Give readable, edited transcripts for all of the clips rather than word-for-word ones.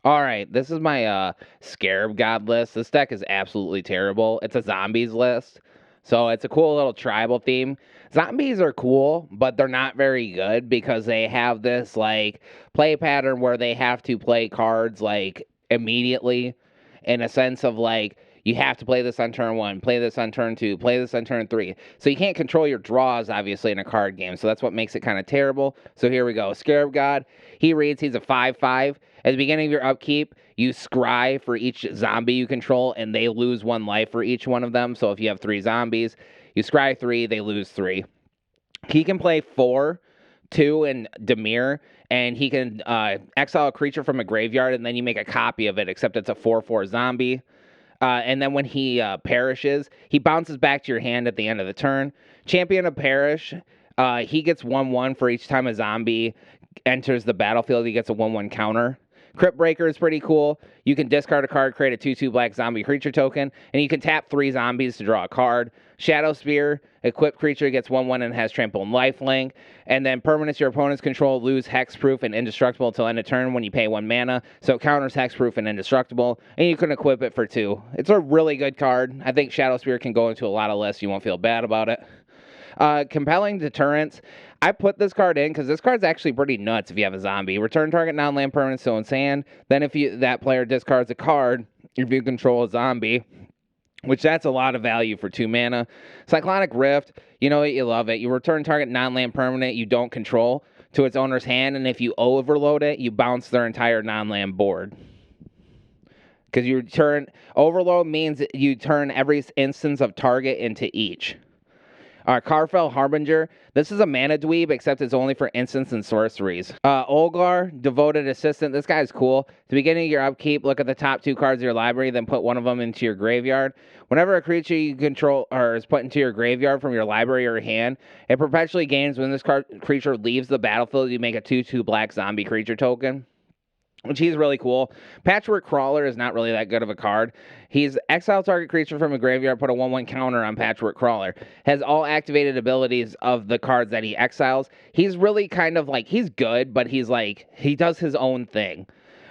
All right, this is my Scarab God list. This deck is absolutely terrible. It's a zombies list, so it's a cool little tribal theme. Zombies are cool, but they're not very good because they have this like play pattern where they have to play cards like immediately, in a sense of like you have to play this on turn one, play this on turn two, play this on turn three. So you can't control your draws obviously in a card game. So that's what makes it kind of terrible. So here we go. Scarab God. He reads. He's a 5/5. At the beginning of your upkeep, you scry for each zombie you control, and they lose 1 life for each one of them. So if you have 3 zombies, you scry 3, they lose 3. He can play 4, 2, and Demir, and he can exile a creature from a graveyard, and then you make a copy of it, except it's a 4/4 zombie. And then when he perishes, he bounces back to your hand at the end of the turn. Champion of Perish, he gets 1/1 for each time a zombie enters the battlefield. He gets a 1/1 counter. Crypt Breaker is pretty cool. You can discard a card, create a 2/2 black zombie creature token, and you can tap 3 zombies to draw a card. Shadow Spear, equipped creature gets 1/1 and has trample and lifelink. And then permanents your opponents control lose hexproof and indestructible until end of turn when you pay 1 mana. So it counters hexproof and indestructible, and you can equip it for 2. It's a really good card. I think Shadow Spear can go into a lot of lists. You won't feel bad about it. Compelling Deterrence. I put this card in because this card's actually pretty nuts if you have a zombie. Return target non-land permanent still in hand. Then if that player discards a card, if you control a zombie, which that's a lot of value for 2 mana. Cyclonic Rift, you know it, you love it. You return target non-land permanent you don't control to its owner's hand, and if you overload it, you bounce their entire non-land board. Because you turn overload means you turn every instance of target into each. Carfell Harbinger. This is a mana dweeb, except it's only for instants and sorceries. Olgar, Devoted Assistant. This guy's cool. At the beginning of your upkeep, look at the top 2 cards of your library, then put one of them into your graveyard. Whenever a creature you control or is put into your graveyard from your library or hand, it perpetually gains when this creature leaves the battlefield. You make a 2/2 black zombie creature token, which he's really cool. Patchwork Crawler is not really that good of a card. He's exile target creature from a graveyard, put a 1/1 counter on Patchwork Crawler. Has all activated abilities of the cards that he exiles. He's really kind of like, he's good, but he's like, he does his own thing.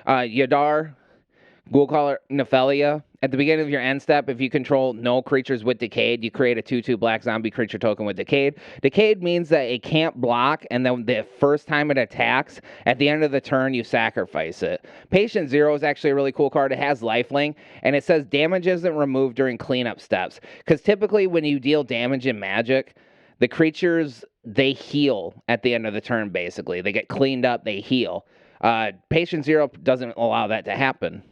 Yadar, Ghoulcaller Nephelia. At the beginning of your end step, if you control no creatures with Decayed, you create a 2/2 black zombie creature token with Decayed. Decayed means that it can't block, and then the first time it attacks, at the end of the turn, you sacrifice it. Patient Zero is actually a really cool card. It has lifelink, and it says damage isn't removed during cleanup steps. Because typically when you deal damage in Magic, the creatures, they heal at the end of the turn, basically. They get cleaned up, they heal. Patient Zero doesn't allow that to happen.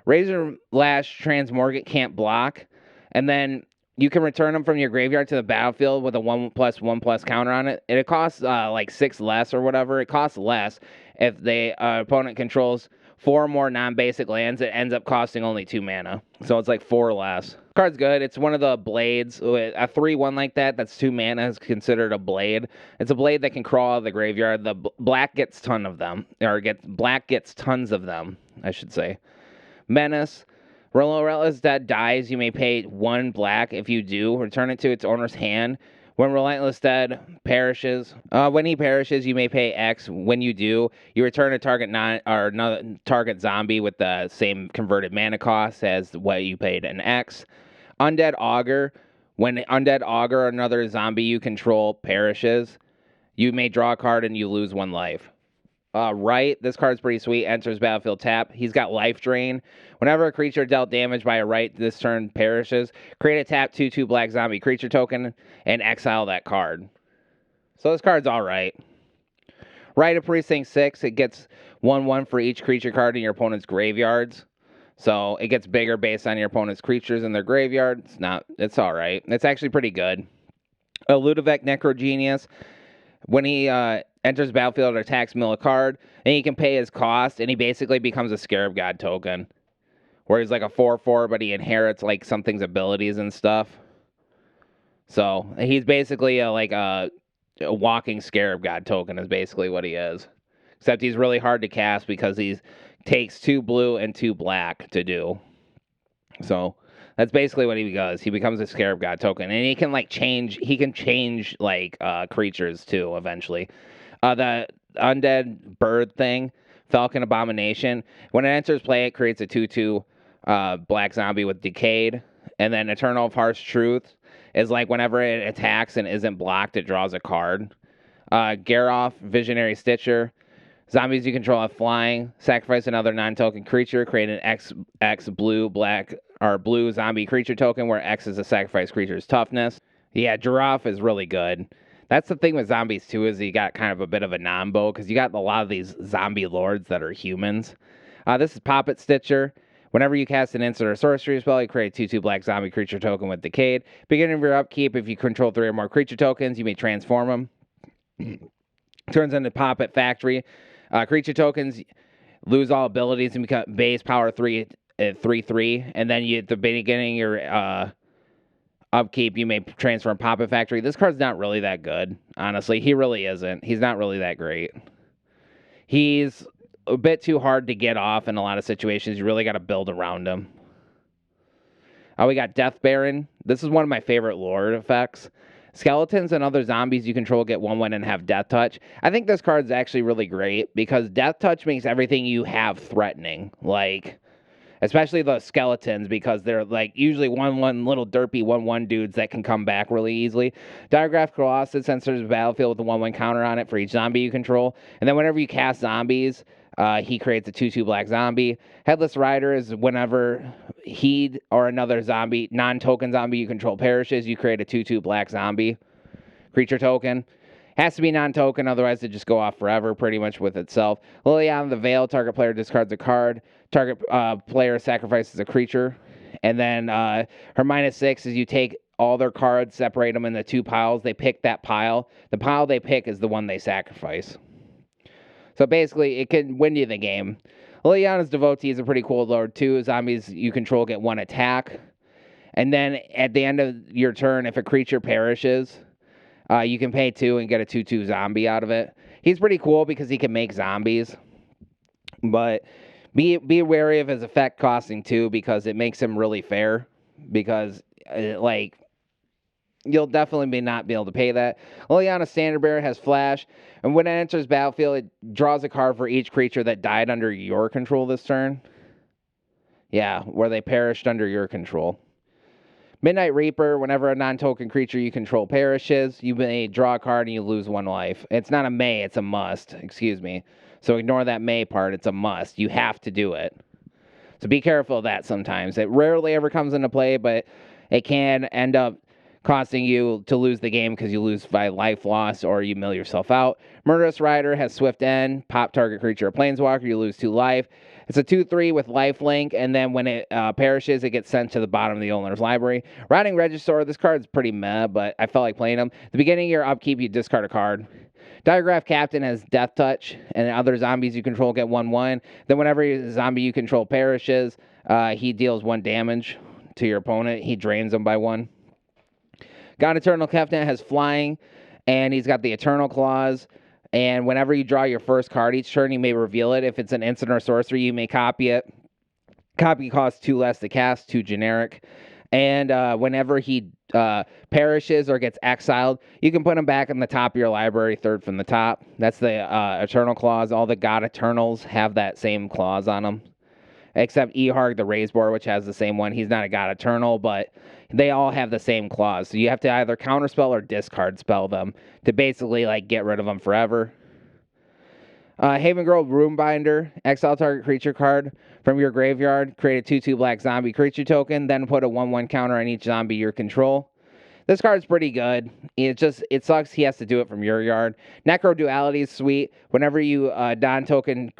Razor Lash Transmorgant can't block, and then you can return them from your graveyard to the battlefield with a 1/1/1+ counter on it. And it costs like 6 less or whatever. It costs less if the opponent controls 4 more non-basic lands. It ends up costing only 2 mana, so it's like 4 less. Card's good. It's one of the blades. A 3/1 like that, that's 2 mana, is considered a blade. It's a blade that can crawl out of the graveyard. The black gets ton of them, or black gets tons of them, I should say. Menace. When Relentless Dead dies, you may pay 1 black. If you do, return it to its owner's hand. When Relentless Dead perishes, when he perishes, you may pay X. When you do, you return a target another target zombie with the same converted mana cost as what you paid an X. Undead Augur. When Undead Augur, another zombie you control, perishes, you may draw a card and you lose 1 life. Right, this card's pretty sweet. Enters battlefield tap. He's got life drain. Whenever a creature dealt damage by a right this turn perishes, create a tap 2/2 black zombie creature token and exile that card. So this card's alright. Right of Precinct 6, it gets 1/1 for each creature card in your opponent's graveyards. So it gets bigger based on your opponent's creatures in their graveyard. It's alright. It's actually pretty good. Ludovic Necrogenius. When he enters battlefield or attacks, mill a card, and he can pay his cost, and he basically becomes a Scarab God token. Where he's like a 4/4, but he inherits like something's abilities and stuff. So he's basically a walking Scarab God token is basically what he is. Except he's really hard to cast because he takes 2 blue and 2 black to do. So that's basically what he does. He becomes a Scarab God token, and he can change creatures too eventually. The undead bird thing. Falcon Abomination. When it enters play, it creates a 2/2 black zombie with Decayed. And then Eternal of Harsh Truth is like whenever it attacks and isn't blocked, it draws a card. Garoth, Visionary Stitcher. Zombies you control have flying. Sacrifice another non-token creature. Create an X blue black or blue zombie creature token where X is a sacrifice creature's toughness. Yeah, Giraffe is really good. That's the thing with zombies too, is you got kind of a bit of a nombo because you got a lot of these zombie lords that are humans. This is Poppet Stitcher. Whenever you cast an instant or sorcery spell, you create a 2/2 black zombie creature token with Decayed. Beginning of your upkeep, if you control 3 or more creature tokens, you may transform them. Turns into Poppet Factory. Creature tokens lose all abilities and become base power 3 at 3/3. And then at the beginning of your upkeep, you may transform Poppet Factory. This card's not really that good, honestly. He really isn't. He's not really that great. He's a bit too hard to get off in a lot of situations. You really got to build around him. We got Death Baron. This is one of my favorite lore effects. Skeletons and other zombies you control get 1/1 and have Death Touch. I think this card's actually really great because Death Touch makes everything you have threatening. Like, especially the skeletons, because they're like usually 1/1 little derpy 1/1 dudes that can come back really easily. Diagraph Colossus enters the battlefield with a 1/1 counter on it for each zombie you control. And then whenever you cast zombies, he creates a 2/2 black zombie. Headless Rider is whenever he or another zombie, non-token zombie you control perishes, you create a 2/2 black zombie creature token. Has to be non-token, otherwise it just go off forever pretty much with itself. Liliana the Veil, target player discards a card. Target player sacrifices a creature. And then her -6 is you take all their cards, separate them into 2 piles. They pick that pile. The pile they pick is the one they sacrifice. So basically, it can win you the game. Liliana's Devotee is a pretty cool lord too. Zombies you control get 1 attack. And then at the end of your turn, if a creature perishes, you can pay 2 and get a 2/2 zombie out of it. He's pretty cool because he can make zombies. But be wary of his effect costing 2 because it makes him really fair. Because, you'll definitely not be able to pay that. Liliana Standard Bearer has Flash, and when it enters battlefield, it draws a card for each creature that died under your control this turn. Yeah, where they perished under your control. Midnight Reaper, whenever a non-token creature you control perishes, you may draw a card and you lose 1 life. It's not a may, it's a must. Excuse me. So ignore that may part, it's a must. You have to do it. So be careful of that sometimes. It rarely ever comes into play, but it can end up costing you to lose the game because you lose by life loss or you mill yourself out. Murderous Rider has Swift End. Pop target creature or planeswalker, you lose 2 life. It's a 2/3 with lifelink, and then when it perishes, it gets sent to the bottom of the owner's library. Riding Regisaur, this card's pretty meh, but I felt like playing him. At the beginning of your upkeep, you discard a card. Diagraph Captain has Death Touch, and other zombies you control get 1/1. Then whenever a zombie you control perishes, he deals 1 damage to your opponent. He drains them by 1. God Eternal Kefnet has flying, and he's got the Eternal Claws. And whenever you draw your first card each turn, you may reveal it. If it's an instant or sorcery, you may copy it. Copy costs 2 less to cast, 2 generic. And whenever he perishes or gets exiled, you can put him back in the top of your library, 3rd from the top. That's the Eternal Clause. All the God Eternals have that same clause on them. Except Eharg the Razebore, which has the same one. He's not a God Eternal, but they all have the same clause. So you have to either counterspell or discard spell them to basically get rid of them forever. Haven Grove Runebinder, exile target creature card from your graveyard. Create a 2/2 black zombie creature token, then put a 1/1 counter on each zombie you control. This card's pretty good. It sucks he has to do it from your yard. Necro Duality is sweet. Whenever you non-token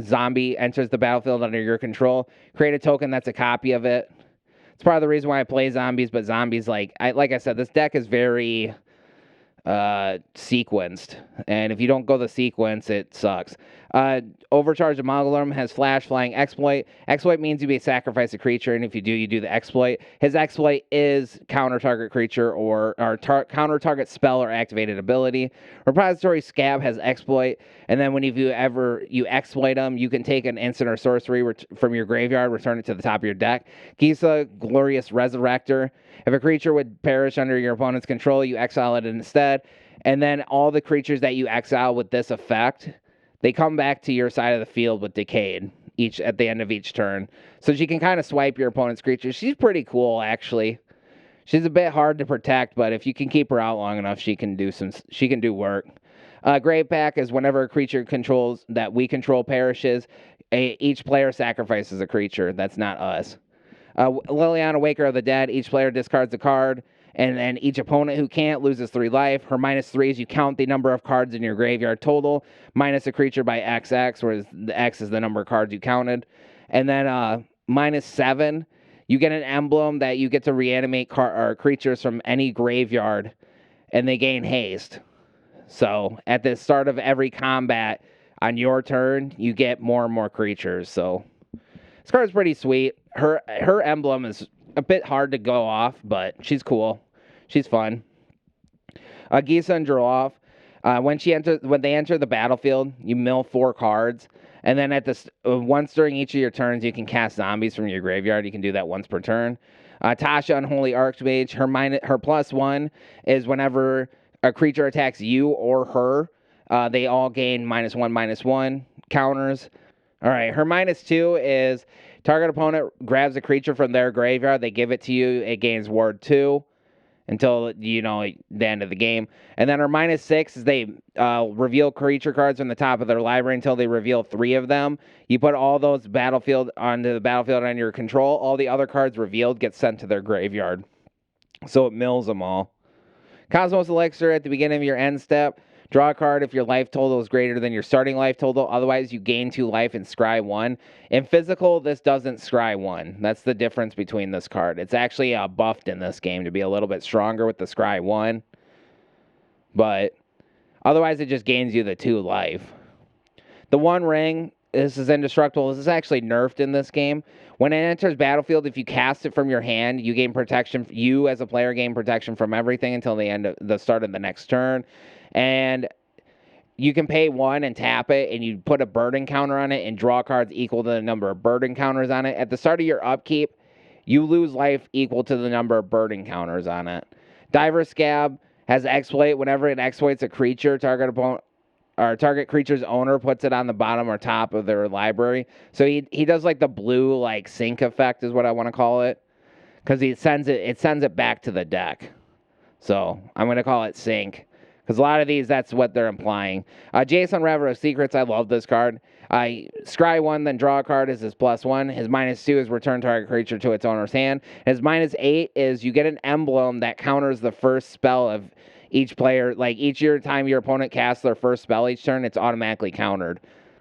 zombie enters the battlefield under your control, create a token that's a copy of it. It's part of the reason why I play zombies, but zombies, like I said, this deck is very sequenced, and if you don't go the sequence, it sucks. Overcharge of Mogularm has Flash, Flying, Exploit. Exploit means you may sacrifice a creature, and if you do, you do the exploit. His exploit is counter target creature or counter target spell or activated ability. Repository Scab has Exploit, and then when you exploit them, you can take an instant or sorcery from your graveyard, return it to the top of your deck. Gisa, Glorious Resurrector. If a creature would perish under your opponent's control, you exile it instead. And then all the creatures that you exile with this effect, they come back to your side of the field with Decayed each at the end of each turn. So she can kind of swipe your opponent's creatures. She's pretty cool, actually. She's a bit hard to protect, but if you can keep her out long enough, she can do work. Grave Pack is whenever a creature controls that we control perishes, each player sacrifices a creature. That's not us. Liliana, Waker of the Dead, each player discards a card, and then each opponent who can't loses 3 life. Her -3 is you count the number of cards in your graveyard total, minus a creature by XX, where the X is the number of cards you counted. And then -7, you get an emblem that you get to reanimate creatures from any graveyard, and they gain haste. So at the start of every combat on your turn, you get more and more creatures. So this card's pretty sweet. Her emblem is a bit hard to go off, but she's cool. She's fun. Gisa and Droloff. When they enter the battlefield, you mill 4 cards, and then once during each of your turns, you can cast zombies from your graveyard. You can do that once per turn. Tasha, Unholy Archmage. Her +1 is whenever a creature attacks you or her, they all gain -1/-1 counters. All right, her -2 is target opponent grabs a creature from their graveyard. They give it to you. It gains Ward 2 until, the end of the game. And then her -6 is they reveal creature cards from the top of their library until they reveal 3 of them. You put all those onto the battlefield on your control. All the other cards revealed get sent to their graveyard. So it mills them all. Cosmos Elixir at the beginning of your end step. Draw a card if your life total is greater than your starting life total. Otherwise, you gain 2 life and scry 1. In physical, this doesn't scry 1. That's the difference between this card. It's actually buffed in this game to be a little bit stronger with the scry 1. But otherwise, it just gains you the 2 life. The One Ring, this is indestructible. This is actually nerfed in this game. When it enters battlefield, if you cast it from your hand, you gain protection. You, as a player, gain protection from everything until the start of the next turn. And you can pay 1 and tap it, and you put a burden counter on it and draw cards equal to the number of burden counters on it. At the start of your upkeep, you lose life equal to the number of burden counters on it. Diver Scab has exploit. Whenever it exploits a creature, target creature's owner puts it on the bottom or top of their library. So he does like the blue sync effect is what I want to call it, because it sends it back to the deck. So I'm going to call it sync, because a lot of these, that's what they're implying. Jason Rever of Secrets, I love this card. Scry 1, then draw a card is his +1. His -2 is return target creature to its owner's hand. His -8 is you get an emblem that counters the first spell of each player. Like each time your opponent casts their first spell each turn, it's automatically countered.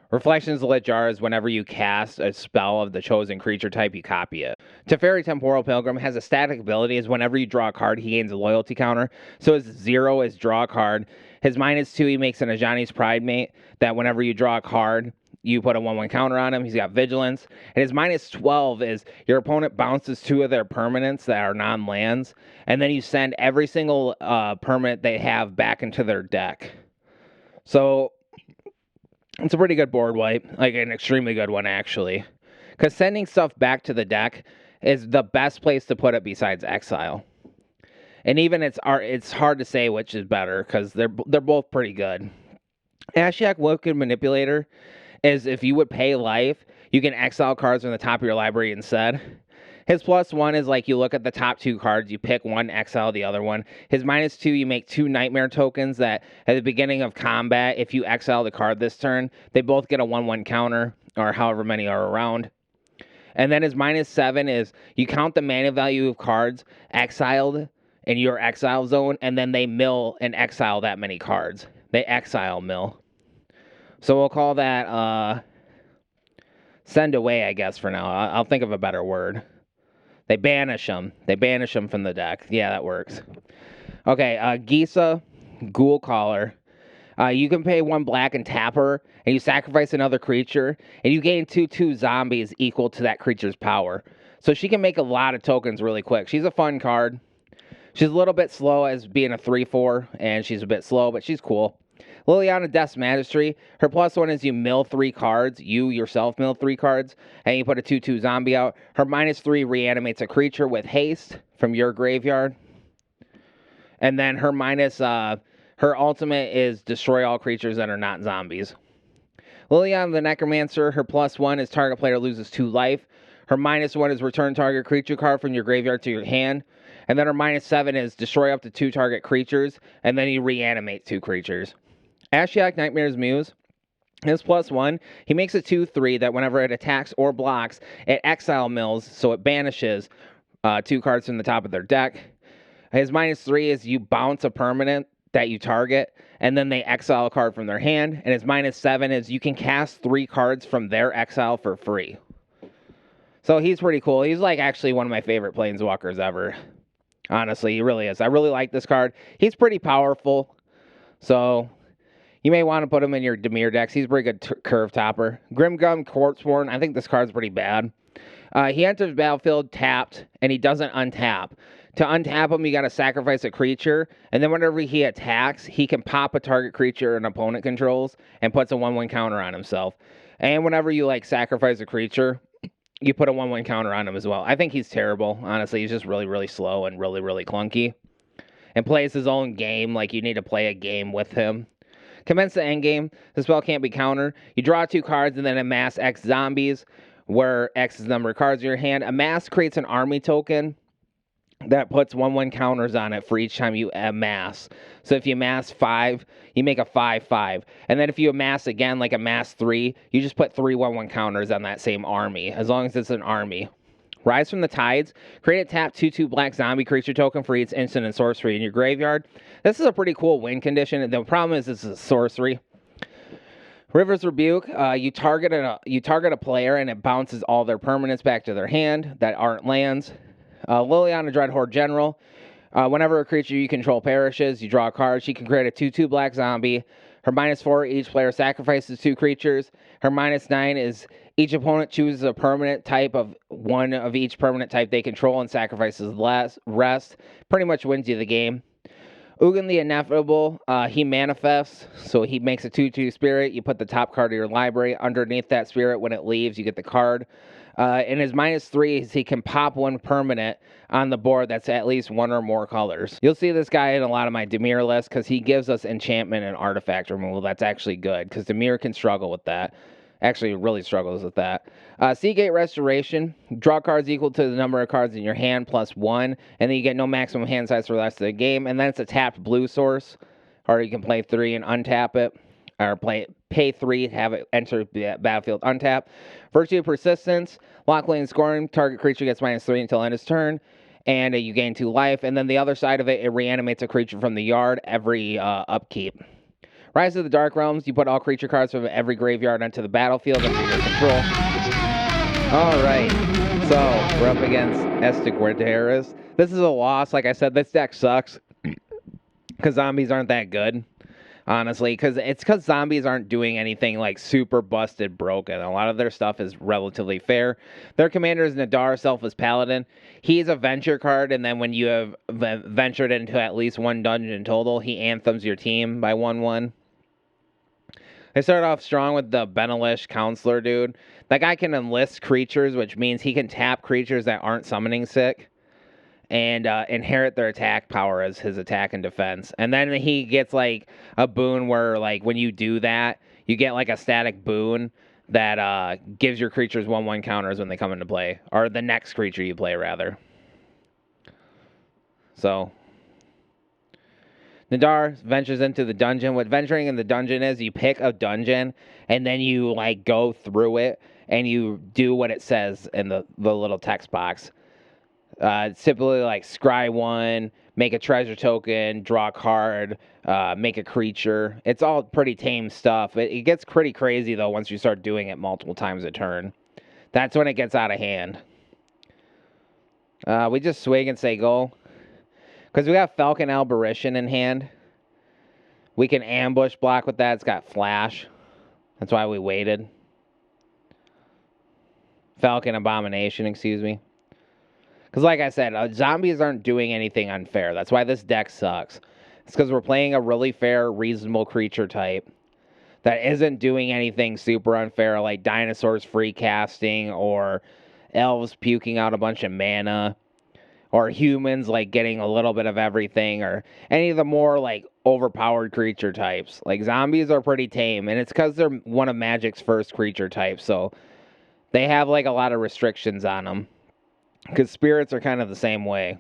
Reflections of Lit Jar is whenever you cast a spell of the chosen creature type, you copy it. Teferi Temporal Pilgrim has a static ability is whenever you draw a card, he gains a loyalty counter. So his 0 is draw a card. His -2, he makes an Ajani's Pride Mate that whenever you draw a card, you put a 1/1 counter on him. He's got Vigilance. And his -12 is your opponent bounces 2 of their permanents that are non-lands, and then you send every single permanent they have back into their deck. So it's a pretty good board wipe, like an extremely good one, actually. Because sending stuff back to the deck is the best place to put it besides Exile. And even it's hard to say which is better, because they're both pretty good. Ashiok Wicked Manipulator is if you would pay life, you can exile cards from the top of your library instead. His +1 is like you look at the top 2 cards, you pick one, exile the other one. His -2, you make 2 Nightmare tokens that at the beginning of combat, if you exile the card this turn, they both get a 1/1 counter, or however many are around. And then his -7 is you count the mana value of cards exiled in your exile zone, and then they mill and exile that many cards. They exile mill. So we'll call that send away, I guess, for now. I'll think of a better word. They banish them. They banish them from the deck. Yeah, that works. Okay, Gisa, Ghoul Caller. You can pay 1 black and tap her, and you sacrifice another creature, and you gain 2/2 zombies equal to that creature's power. So she can make a lot of tokens really quick. She's a fun card. She's a little bit slow as being a 3/4, and she's a bit slow, but she's cool. Liliana, Death's Majesty. Her +1 is you mill 3 cards. You yourself mill 3 cards, and you put a 2/2 zombie out. Her -3 reanimates a creature with haste from your graveyard. And then her her ultimate is destroy all creatures that are not zombies. Liliana the Necromancer, her +1 is target player loses 2 life. Her -1 is return target creature card from your graveyard to your hand. And then her -7 is destroy up to 2 target creatures, and then you reanimate 2 creatures. Ashiok Nightmare's Muse. His +1, he makes it 2/3 that whenever it attacks or blocks, it exile mills, so it banishes 2 cards from the top of their deck. His -3 is you bounce a permanent that you target, and then they exile a card from their hand. And his -7 is you can cast 3 cards from their exile for free. So he's pretty cool. He's like actually one of my favorite planeswalkers ever. Honestly, he really is. I really like this card. He's pretty powerful. So you may want to put him in your Dimir decks. He's a pretty good curve topper. Grimgum Corpseborn. I think this card's pretty bad. He enters the battlefield tapped, and he doesn't untap. To untap him, you got to sacrifice a creature, and then whenever he attacks, he can pop a target creature an opponent controls and puts a 1/1 counter on himself. And whenever you sacrifice a creature, you put a 1/1 counter on him as well. I think he's terrible. Honestly, he's just really, really slow and really, really clunky. And plays his own game. You need to play a game with him. Commence the endgame. The spell can't be countered. You draw 2 cards and then amass X zombies, where X is the number of cards in your hand. Amass creates an army token that puts 1/1 counters on it for each time you amass. So if you amass 5, you make a 5/5. And then if you amass again, amass 3, you just put 3 1/1 counters on that same army, as long as it's an army. Rise from the Tides. Create a tap 2/2 black zombie creature token for each instant and sorcery in your graveyard. This is a pretty cool win condition. The problem is this is a sorcery. River's Rebuke. You target a player and it bounces all their permanents back to their hand that aren't lands. Liliana Dreadhorde General. Whenever a creature you control perishes, you draw a card. She can create a 2/2 black zombie. Her -4, each player sacrifices 2 creatures. Her -9 is each opponent chooses a permanent type of one of each permanent type they control and sacrifices rest. Pretty much wins you the game. Ugin the Ineffable, he manifests, so he makes a 2/2 spirit. You put the top card of your library. Underneath that spirit, when it leaves, you get the card. And his -3 is he can pop 1 permanent on the board that's at least 1 or more colors. You'll see this guy in a lot of my Dimir lists because he gives us enchantment and artifact removal. That's actually good because Dimir can struggle with that. Actually, really struggles with that. Seagate Restoration. Draw cards equal to the number of cards in your hand +1, and then you get no maximum hand size for the rest of the game. And then it's a tapped blue source, or you can play 3 and untap it, or pay 3, have it enter the battlefield untap. Virtue of Persistence. Lock lane scoring. Target creature gets -3 until end of turn, and you gain 2 life. And then the other side of it, it reanimates a creature from the yard every upkeep. Rise of the Dark Realms, you put all creature cards from every graveyard onto the battlefield under your control. Alright, so we're up against Estic Guerreras. This is a loss. Like I said, this deck sucks. Because zombies aren't that good. Honestly, because zombies aren't doing anything super busted broken. A lot of their stuff is relatively fair. Their commander is Nadar, Selfless Paladin. He's a venture card, and then when you have ventured into at least 1 dungeon total, he anthems your team by 1/1. They start off strong with the Benelish Counselor dude. That guy can enlist creatures, which means he can tap creatures that aren't summoning sick and inherit their attack power as his attack and defense. And then he gets a boon where when you do that, you get a static boon that gives your creatures 1/1 counters when they come into play, or the next creature you play rather. So Nadar ventures into the dungeon. What venturing in the dungeon is, you pick a dungeon and then you go through it and you do what it says in the little text box. It's typically scry 1, make a treasure token, draw a card, make a creature. It's all pretty tame stuff. It gets pretty crazy though once you start doing it multiple times a turn. That's when it gets out of hand. We just swing and say go. Because we got Falcon Alberition in hand. We can ambush block with that. It's got flash. That's why we waited. Falcon Abomination, excuse me. Because like I said, zombies aren't doing anything unfair. That's why this deck sucks. It's because we're playing a really fair, reasonable creature type that isn't doing anything super unfair, like dinosaurs free casting or elves puking out a bunch of mana, or humans like getting a little bit of everything, or any of the more like overpowered creature types. Like zombies are pretty tame, and it's because they're one of Magic's first creature types, so they have like a lot of restrictions on them. Because spirits are kind of the same way.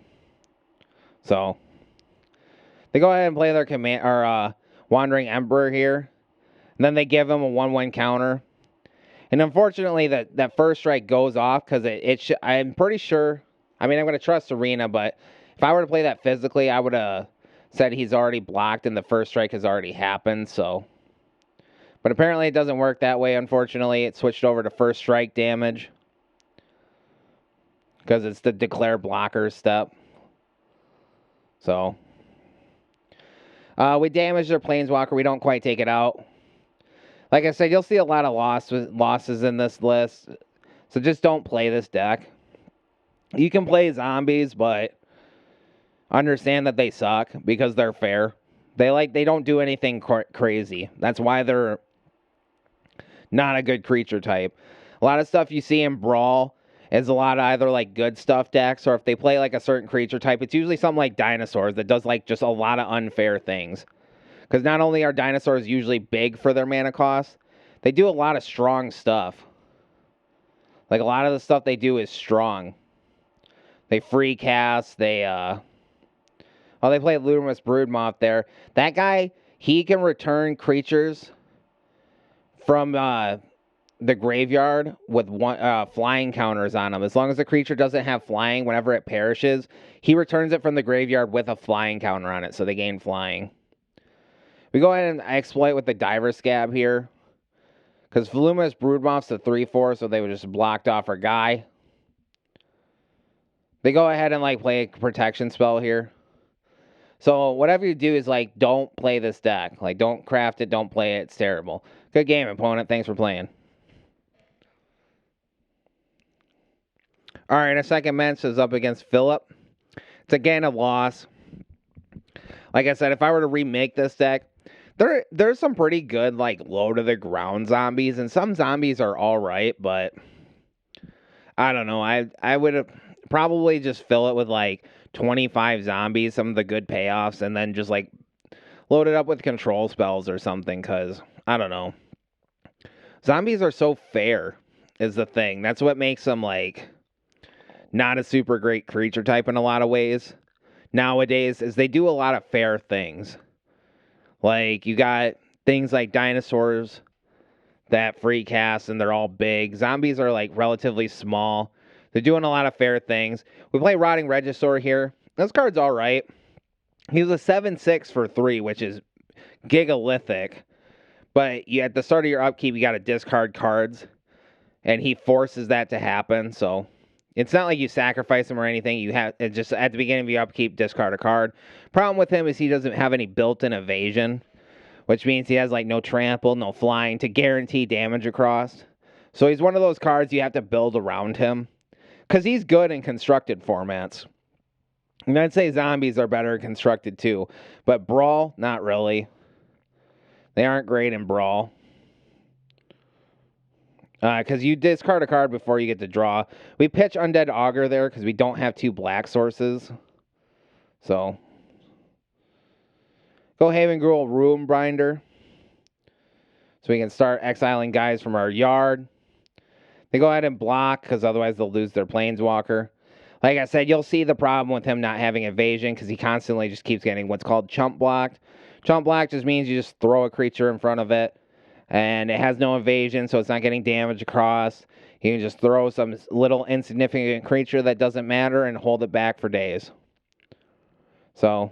So they go ahead and play their Wandering Emperor here, and then they give him a 1/1 counter. And unfortunately, that first strike goes off because I'm pretty sure. I mean, I'm going to trust Arena, but if I were to play that physically, I would have said he's already blocked and the first strike has already happened. So, but apparently it doesn't work that way. Unfortunately, it switched over to first strike damage because it's the declare blocker step. So, we damage their Planeswalker. We don't quite take it out. Like I said, you'll see a lot of losses in this list. So just don't play this deck. You can play zombies, but understand that they suck because they're fair. They don't do anything crazy. That's why they're not a good creature type. A lot of stuff you see in Brawl is a lot of either like good stuff decks, or if they play like a certain creature type, it's usually something like dinosaurs that does like just a lot of unfair things. Because not only are dinosaurs usually big for their mana cost, they do a lot of strong stuff. Like a lot of the stuff they do is strong. They free cast, they play Luminous Broodmoth there. That guy, he can return creatures from the graveyard with flying counters on them. As long as the creature doesn't have flying, whenever it perishes, he returns it from the graveyard with a flying counter on it, so they gain flying. We go ahead and exploit with the Diver Scab here. Because Voluminous Broodmoth's a 3/4, so they would just blocked off our guy. They go ahead and like play a protection spell here. So whatever you do is like, don't play this deck. Like, don't craft it, don't play it. It's terrible. Good game, opponent. Thanks for playing. All right, our second match is up against Philip. It's again a loss. Like I said, if I were to remake this deck, there's some pretty good like low to the ground zombies, and some zombies are all right, but I don't know. I would probably just fill it with like 25 zombies, some of the good payoffs, and then just like load it up with control spells or something, because I don't know. Zombies are so fair is the thing. That's what makes them like not a super great creature type in a lot of ways nowadays, is they do a lot of fair things. Like, you got things like dinosaurs that free cast and they're all big. Zombies are like relatively small. They're doing a lot of fair things. We play Rotting Regisaur here. This card's all right. He's a 7/6 for 3, which is gigalithic. But at the start of your upkeep, you got to discard cards, and he forces that to happen. So it's not like you sacrifice him or anything. You have just at the beginning of your upkeep, discard a card. Problem with him is he doesn't have any built-in evasion, which means he has like no trample, no flying to guarantee damage across. So he's one of those cards you have to build around him, because he's good in constructed formats. And I'd say zombies are better constructed too, but Brawl, not really. They aren't great in Brawl. Because you discard a card before you get to draw. We pitch Undead Augur there because we don't have 2 black sources. So, go Haven Gruul Room Binder. So we can start exiling guys from our yard. They go ahead and block because otherwise they'll lose their Planeswalker. Like I said, you'll see the problem with him not having evasion because he constantly just keeps getting what's called chump blocked. Chump block just means you just throw a creature in front of it, and it has no evasion, so it's not getting damage across. You can just throw some little insignificant creature that doesn't matter and hold it back for days. So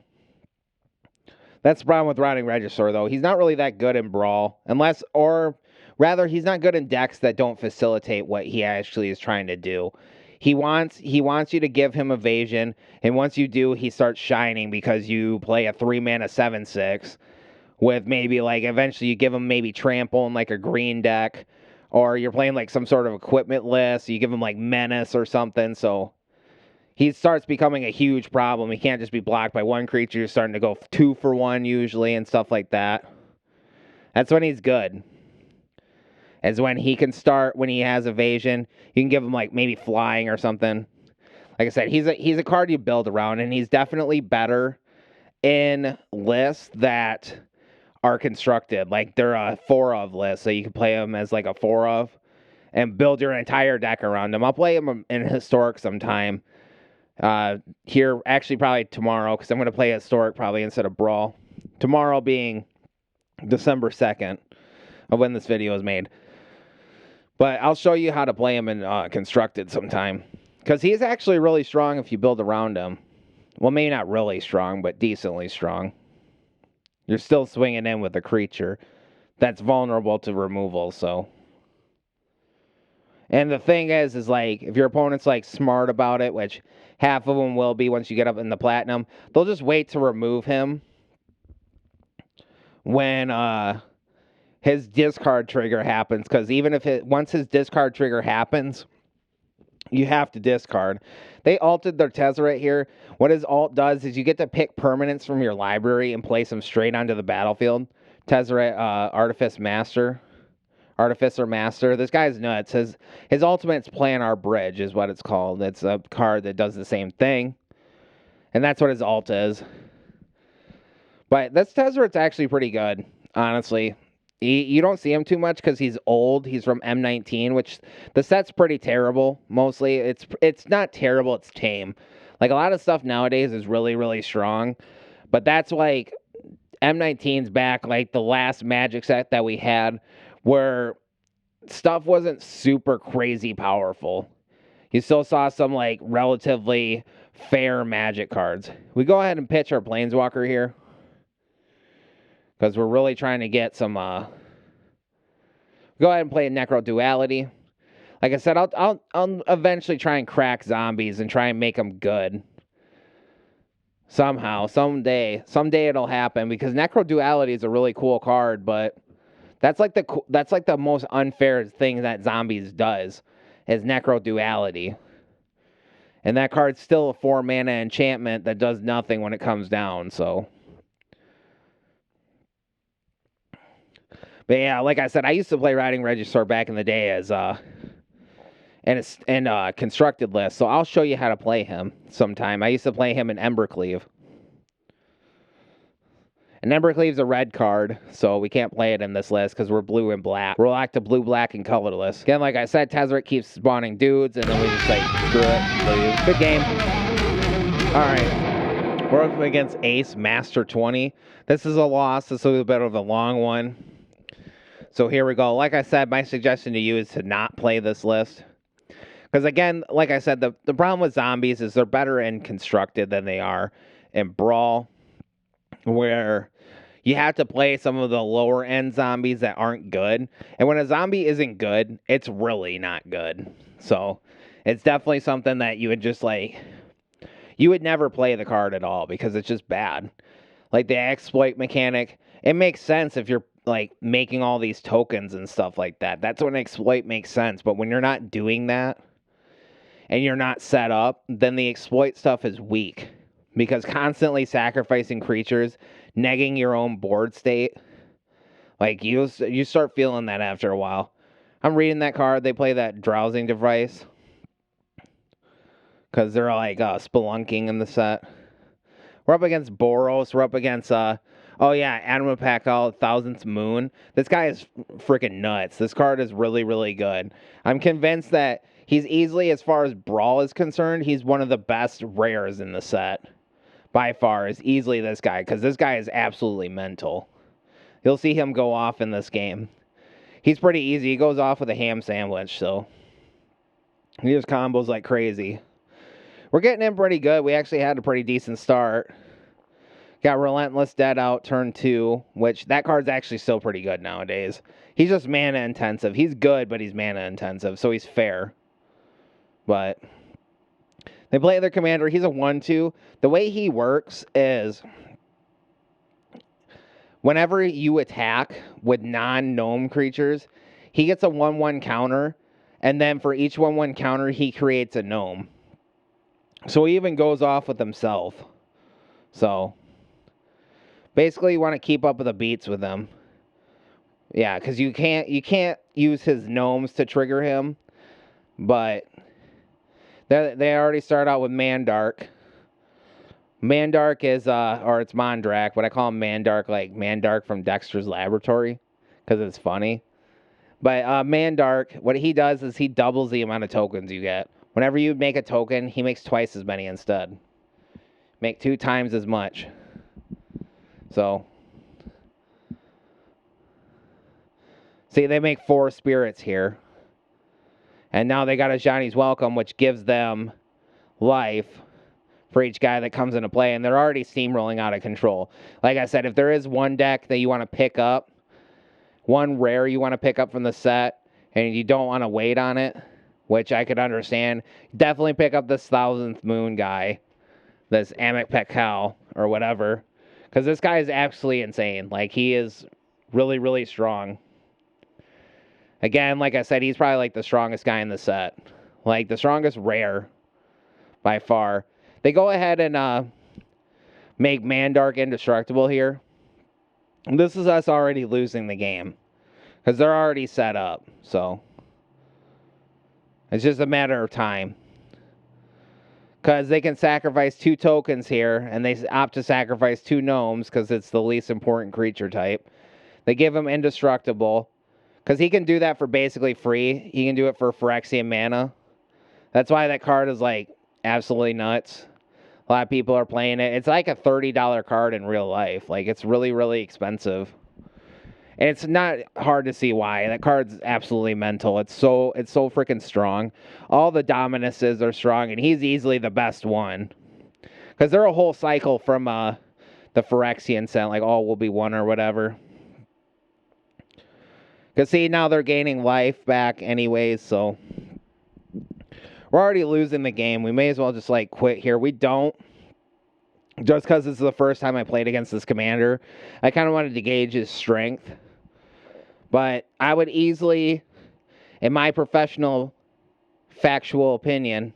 that's the problem with Rotting Regisaur, though. He's not really that good in Brawl, he's not good in decks that don't facilitate what he actually is trying to do. He wants you to give him evasion, and once you do, he starts shining because you play a 3-mana 7/6 with maybe like eventually you give him maybe trample in like a green deck, or you're playing like some sort of equipment list, so you give him like menace or something, so he starts becoming a huge problem. He can't just be blocked by one creature. You're starting to go 2 for 1 usually and stuff like that. That's when he's good. Is when he can start, when he has evasion, you can give him like maybe flying or something. Like I said, he's a card you build around, and he's definitely better in lists that are constructed. Like they're a 4 of list, so you can play him as like a 4 of and build your entire deck around him. I'll play him in Historic sometime. Here, actually, probably tomorrow, because I'm going to play Historic probably instead of Brawl. Tomorrow being December 2nd of when this video is made. But I'll show you how to play him in Constructed sometime. Because he's actually really strong if you build around him. Well, maybe not really strong, but decently strong. You're still swinging in with a creature that's vulnerable to removal, so. And the thing is like, if your opponent's like smart about it, which half of them will be once you get up in the Platinum, they'll just wait to remove him when his discard trigger happens. Because even if once his discard trigger happens, you have to discard. They alted their Tezzeret here. What his alt does is you get to pick permanents from your library and place them straight onto the battlefield. Tezzeret Artificer Master. This guy's nuts. His ultimate's Planar Bridge is what it's called. It's a card that does the same thing. And that's what his alt is. But this Tezzeret's actually pretty good, honestly. You don't see him too much because he's old. He's from M19, which the set's pretty terrible, mostly. It's not terrible, it's tame. Like, a lot of stuff nowadays is really, really strong. But that's like, M19's back, like the last Magic set that we had, where stuff wasn't super crazy powerful. You still saw some, like, relatively fair Magic cards. We go ahead and pitch our Planeswalker here. Because we're really trying to get some, go ahead and play a Necro Duality. Like I said, I'll eventually try and crack zombies and try and make them good. Somehow, someday it'll happen, because Necro Duality is a really cool card, but that's like the most unfair thing that zombies does, is Necro Duality. And that card's still a 4-mana enchantment that does nothing when it comes down, so. But yeah, like I said, I used to play Riding Regisaur back in the day as and constructed list, so I'll show you how to play him sometime. I used to play him in Embercleave. And Embercleave's a red card, so we can't play it in this list because we're blue and black. We're locked to blue, black, and colorless. Again, like I said, Tezzeret keeps spawning dudes, and then we just like, screw it, lose. Good game. Alright. We're up against Ace Master 20. This is a loss. This will be a bit of a long one. So here we go. Like I said, my suggestion to you is to not play this list. Because again, like I said, the problem with zombies is they're better in Constructed than they are in Brawl, where you have to play some of the lower end zombies that aren't good. And when a zombie isn't good, it's really not good. So it's definitely something that you would just like, you would never play the card at all because it's just bad. Like the exploit mechanic, it makes sense if you're like making all these tokens and stuff like that. That's when exploit makes sense. But when you're not doing that and you're not set up, then the exploit stuff is weak. Because constantly sacrificing creatures, negging your own board state, like you start feeling that after a while. I'm reading that card. They play that Drowsing Device because they're like spelunking in the set. We're up against Boros. We're up against oh yeah, Adamapakal, Thousandth Moon. This guy is freaking nuts. This card is really, really good. I'm convinced that he's easily, as far as Brawl is concerned, he's one of the best rares in the set. By far, is easily this guy, because this guy is absolutely mental. You'll see him go off in this game. He's pretty easy. He goes off with a ham sandwich, so he just combos like crazy. We're getting in pretty good. We actually had a pretty decent start. Got Relentless Dead out turn 2, which that card's actually still pretty good nowadays. He's just mana intensive. He's good, but he's mana intensive, so he's fair. But they play their commander. He's a 1/2. The way he works is whenever you attack with non-gnome creatures, he gets a 1/1 counter, and then for each 1/1 counter, he creates a gnome. So he even goes off with himself. So basically, you want to keep up with the beats with him. Yeah, because you can't use his gnomes to trigger him, but They already start out with Mandark. Mandark is, or it's Mondrak, but I call him Mandark, like Mandark from Dexter's Laboratory, because it's funny. But Mandark, what he does is he doubles the amount of tokens you get. Whenever you make a token, he makes twice as many instead. Make 2 times as much. So, see, they make 4 spirits here. And now they got a Johnny's Welcome, which gives them life for each guy that comes into play. And they're already steamrolling out of control. Like I said, if there is one deck that you want to pick up, one rare you want to pick up from the set, and you don't want to wait on it, which I could understand, definitely pick up this 1000th Moon guy, this Amek Pekel, or whatever. Because this guy is absolutely insane. Like, he is really, really strong. Again, like I said, he's probably like the strongest guy in the set. Like, the strongest rare by far. They go ahead and make Mandark indestructible here. This is us already losing the game. Because they're already set up. So, it's just a matter of time. Because they can sacrifice 2 tokens here, and they opt to sacrifice 2 gnomes because it's the least important creature type. They give him indestructible. Because he can do that for basically free. He can do it for Phyrexian mana. That's why that card is, like, absolutely nuts. A lot of people are playing it. It's like a $30 card in real life. Like, it's really, really expensive. And it's not hard to see why. That card's absolutely mental. It's so freaking strong. All the Dominuses are strong, and he's easily the best one. Because they're a whole cycle from the Phyrexian set, like all will be one or whatever. Because see, now they're gaining life back anyways, so we're already losing the game. We may as well just like quit here. We don't. Just because this is the first time I played against this commander, I kind of wanted to gauge his strength. But I would easily, in my professional, factual opinion,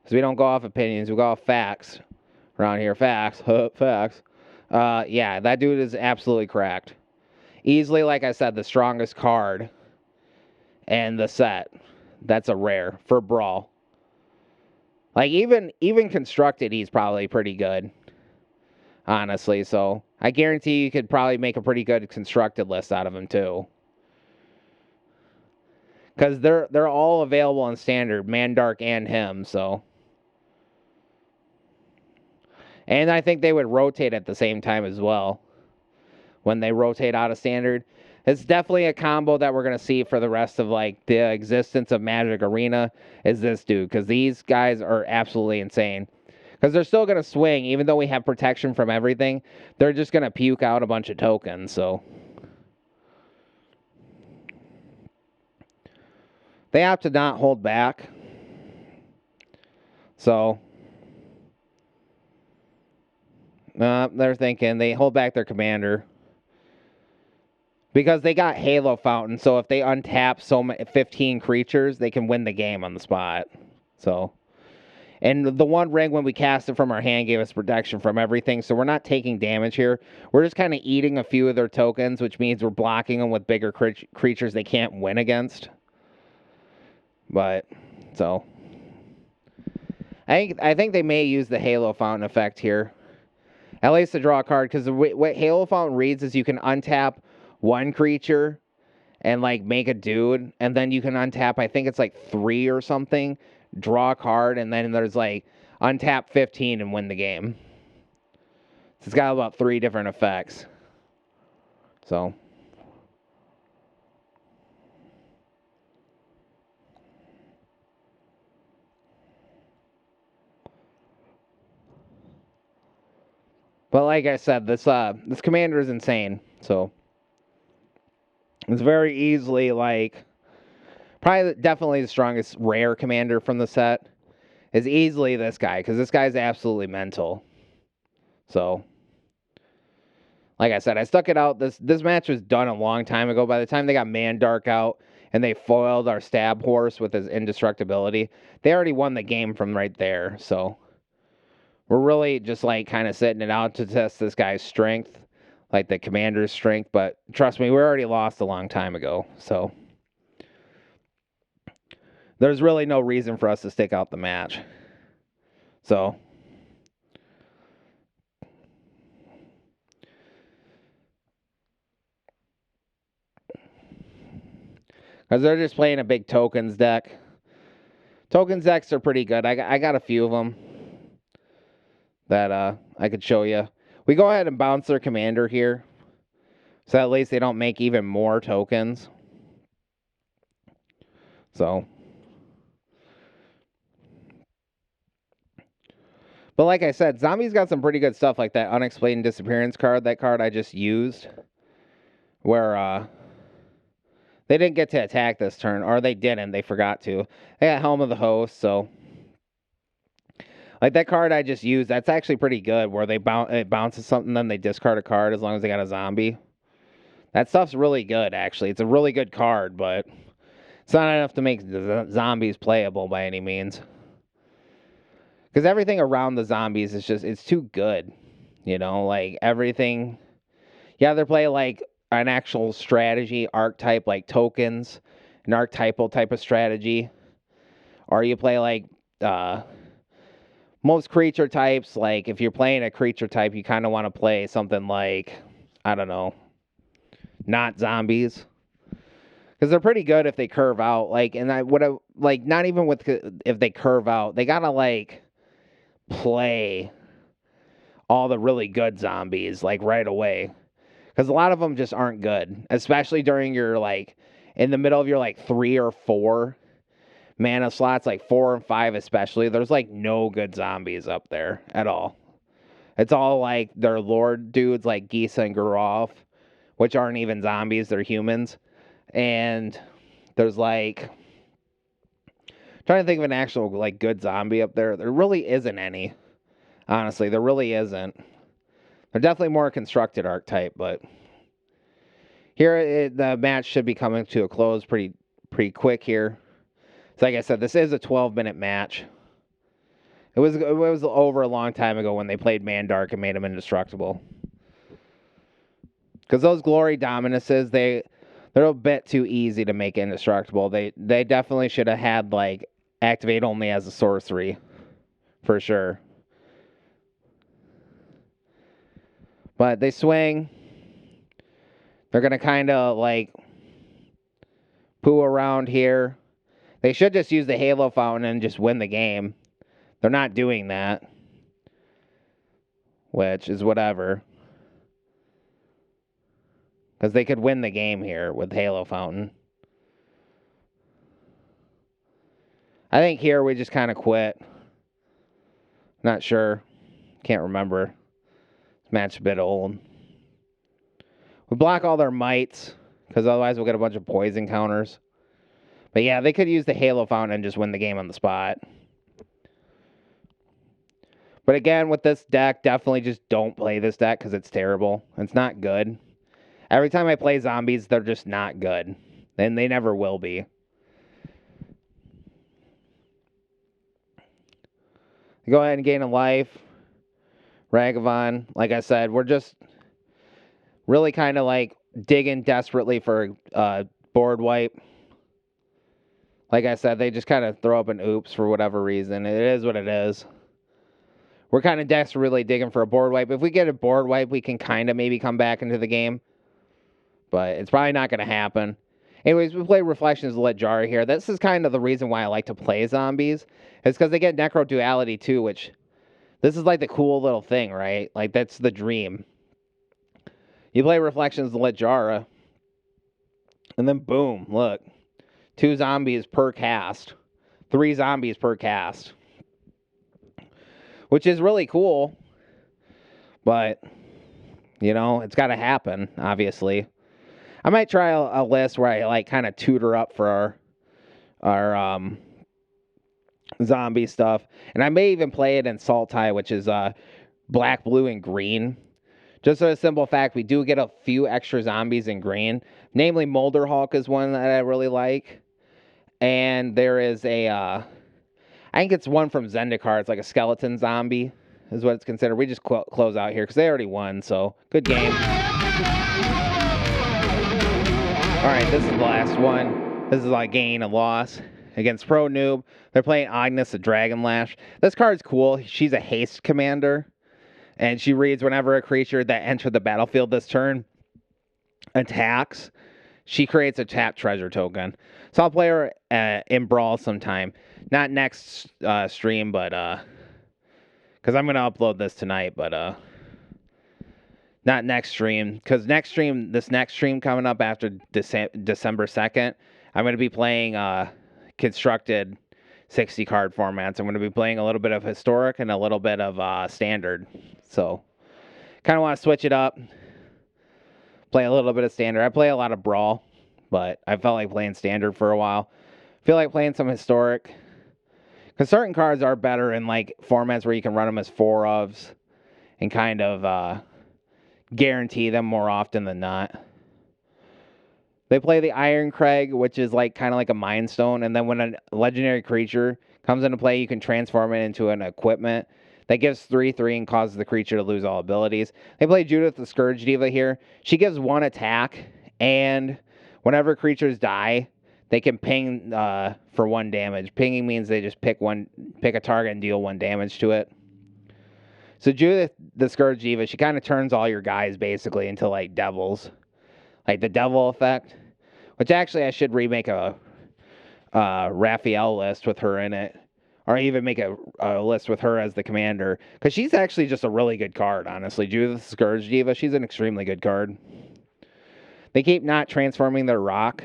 because we don't go off opinions, we go off facts around here. Facts. Facts. Yeah, that dude is absolutely cracked. Easily, like I said, the strongest card in the set. That's a rare for Brawl. Like, even constructed, he's probably pretty good. Honestly, so I guarantee you could probably make a pretty good constructed list out of him, too. Because they're all available in Standard, Mandark and him, so. And I think they would rotate at the same time as well. When they rotate out of Standard. It's definitely a combo that we're going to see for the rest of, like, the existence of Magic Arena is this dude. Because these guys are absolutely insane. Because they're still going to swing, even though we have protection from everything. They're just going to puke out a bunch of tokens, so. They opt to not hold back. So. They're thinking they hold back their commander. Because they got Halo Fountain, so if they untap 15 creatures, they can win the game on the spot. So, and the one ring when we cast it from our hand gave us protection from everything, so we're not taking damage here. We're just kind of eating a few of their tokens, which means we're blocking them with bigger creatures they can't win against. But, so, I think they may use the Halo Fountain effect here. At least to draw a card, because what Halo Fountain reads is you can untap one creature and like make a dude, and then you can untap, I think it's like 3 or something, draw a card, and then there's like untap 15 and win the game. So it's got about 3 different effects. So but like I said, this commander is insane. So it's very easily, like, probably definitely the strongest rare commander from the set is easily this guy, because this guy's absolutely mental. So, like I said, I stuck it out. This match was done a long time ago. By the time they got Mandark out and they foiled our Stab Horse with his indestructibility, they already won the game from right there. So, we're really just, like, kind of sitting it out to test this guy's strength. Like the commander's strength, but trust me, we already lost a long time ago. So there's really no reason for us to stick out the match. So, because they're just playing a big tokens deck. Tokens decks are pretty good. I got a few of them that I could show you. We go ahead and bounce their commander here, so at least they don't make even more tokens. So, but like I said, Zombies got some pretty good stuff, like that Unexplained Disappearance card. That card I just used, where they didn't get to attack this turn, or they didn't. They forgot to. They got Helm of the Host, so like that card I just used, that's actually pretty good. Where it bounces something, then they discard a card as long as they got a zombie. That stuff's really good, actually. It's a really good card, but it's not enough to make the zombies playable by any means. Because everything around the zombies is just, it's too good. You know, like everything. Yeah, they play like an actual strategy archetype, like tokens, an archetypal type of strategy. Or you play like most creature types. Like if you're playing a creature type, you kind of want to play something like, I don't know, not zombies. Because they're pretty good if they curve out. Like, and I would have, like, not even with, if they curve out, they gotta, like, play all the really good zombies, like, right away. Because a lot of them just aren't good. Especially during your, like, in the middle of your, like, 3 or 4 mana slots, like 4 and 5 especially, there's, like, no good zombies up there at all. It's all, like, their lord dudes, like Gisa and Gurov, which aren't even zombies, they're humans. And there's like, trying to think of an actual like good zombie up there. There really isn't any. Honestly, there really isn't. They're definitely more constructed archetype, but here the match should be coming to a close pretty quick here. So like I said, this is a 12-minute match. It was over a long time ago when they played Mandark and made him indestructible. Because those Glory Dominuses, they're a bit too easy to make indestructible. They definitely should have had, like, activate only as a sorcery. For sure. But they swing. They're going to kind of, like, poo around here. They should just use the Halo Fountain and just win the game. They're not doing that. Which is whatever. Because they could win the game here with Halo Fountain. I think here we just kind of quit. Not sure. Can't remember. This match's a bit old. We block all their mites, because otherwise we'll get a bunch of poison counters. But yeah, they could use the Halo Fountain and just win the game on the spot. But again, with this deck, definitely just don't play this deck, because it's terrible. It's not good. Every time I play zombies, they're just not good. And they never will be. Go ahead and gain a life. Ragavan, like I said, we're just really kind of like digging desperately for board wipe. Like I said, they just kind of throw up an oops for whatever reason. It is what it is. We're kind of desperately digging for a board wipe. If we get a board wipe, we can kind of maybe come back into the game. But it's probably not going to happen. Anyways, we play Reflections of Lejara here. This is kind of the reason why I like to play zombies. It's because they get Necro Duality too, which this is like the cool little thing, right? Like that's the dream. You play Reflections of Lejara, and then boom, look. 2 zombies per cast. 3 zombies per cast. Which is really cool. But, you know, it's got to happen, obviously. I might try a list where I like kind of tutor up for our zombie stuff. And I may even play it in Sultai, which is black, blue, and green. Just for a simple fact, we do get a few extra zombies in green. Namely, Molder Hulk is one that I really like. And there is I think it's one from Zendikar. It's like a skeleton zombie is what it's considered. We just close out here because they already won, so good game. All right, this is the last one. This is like gain and loss. Against Pro Noob, they're playing Agnes the Dragon Lash. This card's cool. She's a haste commander, and she reads whenever a creature that entered the battlefield this turn attacks, she creates a tap treasure token. So I'll play her in Brawl sometime. Not next stream, but because I'm going to upload this tonight, but not next stream. Because this next stream coming up after December 2nd, I'm going to be playing constructed 60 card formats. I'm going to be playing a little bit of historic and a little bit of standard. So kind of want to switch it up. Play a little bit of standard. I play a lot of Brawl, but I felt like playing standard for a while. Feel like playing some historic. Because certain cards are better in like formats where you can run them as 4-ofs and kind of guarantee them more often than not. They play the Iron Crag, which is like kind of like a Mind Stone, and then when a legendary creature comes into play, you can transform it into an equipment that gives 3/3 and causes the creature to lose all abilities. They play Judith the Scourge Diva here. She gives 1 attack, and whenever creatures die, they can ping for 1 damage. Pinging means they just pick a target and deal 1 damage to it. So Judith the Scourge Diva, she kind of turns all your guys basically into like devils. Like the devil effect. Which actually I should remake a Raphael list with her in it. Or even make a list with her as the commander. Because she's actually just a really good card, honestly. Judith the Scourge Diva, she's an extremely good card. They keep not transforming their rock.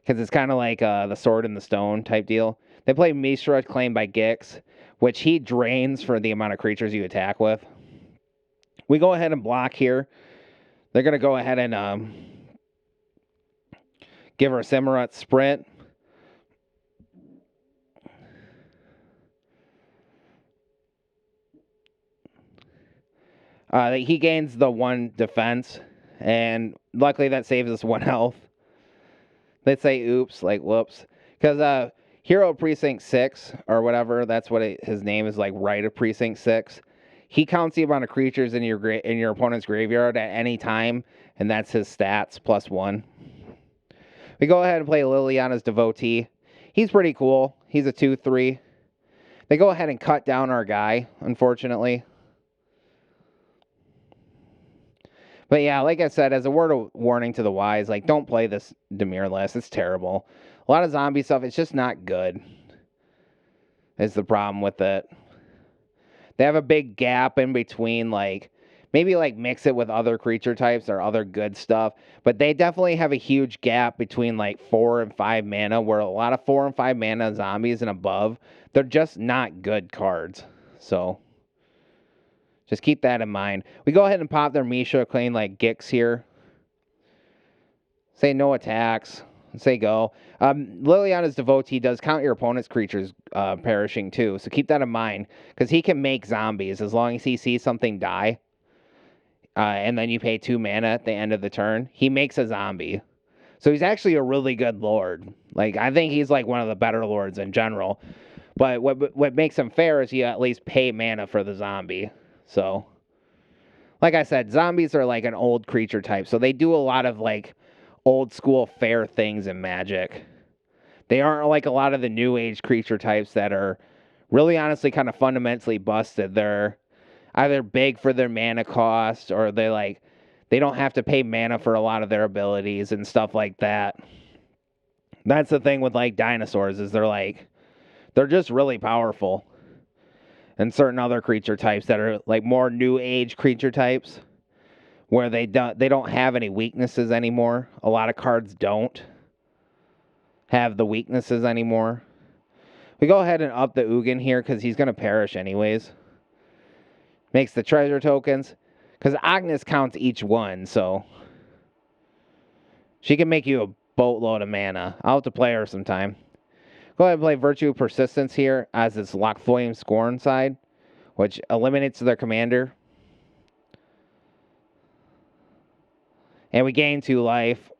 Because it's kind of like the Sword in the Stone type deal. They play Mishra, claimed by Gix, which he drains for the amount of creatures you attack with. We go ahead and block here. They're going to go ahead and give her a Simurut Sprint. He gains the 1 defense, and luckily that saves us 1 health. They say oops, like whoops. Because Hero Precinct 6, or whatever, that's what his name is, like Right of Precinct 6. He counts the amount of creatures in your opponent's graveyard at any time, and that's his stats, +1. We go ahead and play Liliana's Devotee. He's pretty cool. He's a 2/3. They go ahead and cut down our guy, unfortunately. But yeah, like I said, as a word of warning to the wise, like, don't play this Dimir list. It's terrible. A lot of zombie stuff, it's just not good. Is the problem with it. They have a big gap in between, like, maybe like mix it with other creature types or other good stuff. But they definitely have a huge gap between like 4 and 5 mana, where a lot of 4 and 5 mana zombies and above, they're just not good cards. So just keep that in mind. We go ahead and pop their Misha, claim like Gix here. Say no attacks. Say go. Liliana's Devotee does count your opponent's creatures perishing too, so keep that in mind, because he can make zombies as long as he sees something die, and then you pay 2 mana at the end of the turn. He makes a zombie. So he's actually a really good lord. Like, I think he's like one of the better lords in general. But what makes him fair is you at least pay mana for the zombie. So, like I said, zombies are like an old creature type, so they do a lot of like old school fair things in Magic. They aren't like a lot of the new age creature types that are really honestly kind of fundamentally busted. They're either big for their mana cost, or they don't have to pay mana for a lot of their abilities and stuff like that. That's the thing with like dinosaurs, is they're just really powerful. And certain other creature types that are like more new age creature types, where they don't have any weaknesses anymore. A lot of cards don't have the weaknesses anymore. We go ahead and up the Ugin here because he's going to perish anyways. Makes the treasure tokens, because Agnes counts each one, so she can make you a boatload of mana. I'll have to play her sometime. Go ahead and play Virtue of Persistence here as its Lock Flame Scorn side, which eliminates their commander. And we gain 2 life.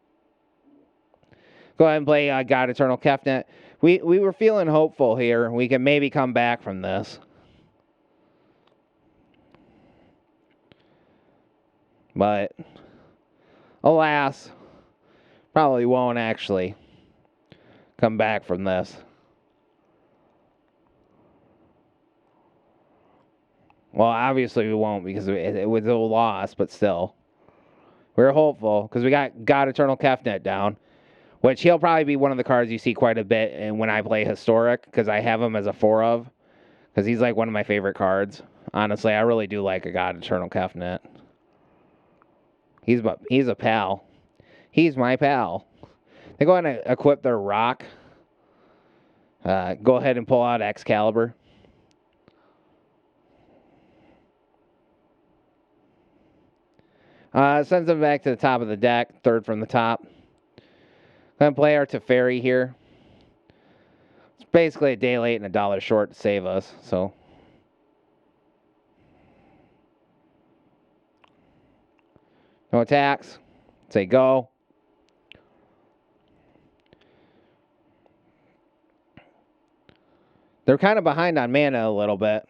Go ahead and play God Eternal Kefnet. We were feeling hopeful here. We can maybe come back from this. But, alas, probably won't actually. come back from this. Well, obviously we won't because it was a loss, but still. We're hopeful because we got God Eternal Kefnet down, which he'll probably be one of the cards you see quite a bit and when I play Historic because I have him as a 4 of because he's like one of my favorite cards. Honestly, I really do like a God Eternal Kefnet. He's a pal. He's my pal. They go ahead and equip their rock. Go ahead and pull out Excalibur. Sends them back to the top of the deck, third from the top. Gonna play our Teferi here. It's basically a day late and $1 short to save us, so. No attacks. Say go. They're kind of behind on mana a little bit.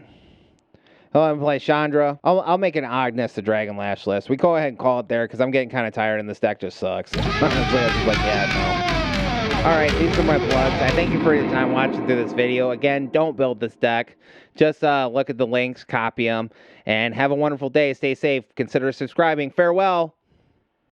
I'll play Chandra. I'll make an Agnes to Dragonlash list. We go ahead and call it there because I'm getting kind of tired and this deck just sucks. Honestly, I was just like, yeah, no. Alright, these are my plugs. I thank you for your time watching through this video. Again, don't build this deck. Just look at the links, copy them, and have a wonderful day. Stay safe. Consider subscribing. Farewell.